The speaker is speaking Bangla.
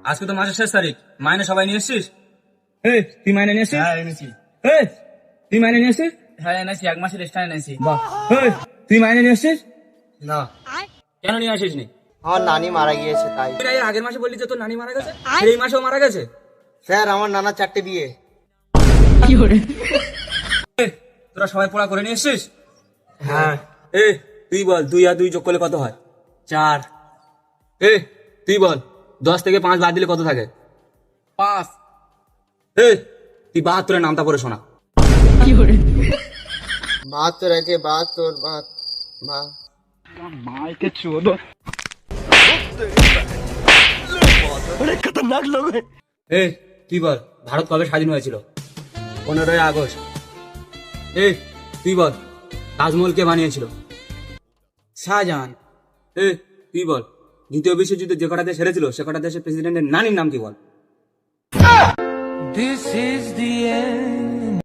আজকে তো মাসের শেষ তারিখ, মাইনে সবাই নিয়ে এসছিস? তুই মাইনে নিয়ে এসছিস? হ্যাঁ এনেছি। তুই মাইনে নিয়ে এসছিস? হ্যাঁ এনেছি, 1 মাসের এক্সট্রা এনেছি। বাহ। তুই মাইনে নিয়ে এসছিস? না, কেন নিয়ে আসিস নি? আমার নানি মারা গিয়েছে তাই। তুই না এর আগের মাসে বললি যে তোর নানি মারা গেছে, এই মাসেও মারা গেছে? স্যার আমার নানা 4টে বিয়ে। তোরা সবাই পড়া করে নিয়ে এসছিস? হ্যাঁ। তুই বল 2 আর 2 যোগ করলে কত হয়? 4। তুই বল 10 থেকে 5 বাদ দিলে কত থাকে? 5। তুই 72 এর নামটা পড়ে শোনা। 72 আছে, 72 মা। তুই বল ভারত কবে স্বাধীন হয়েছিল? 15ই আগস্ট। তুই বল তাজমহল কে বানিয়েছিল? শাহজাহান। তুই বল দ্বিতীয় বিশ্বযুদ্ধে যে কটা দেশ হেরেছিল সে কটা দেশের প্রেসিডেন্টের নানির নাম কি বল? This is the end.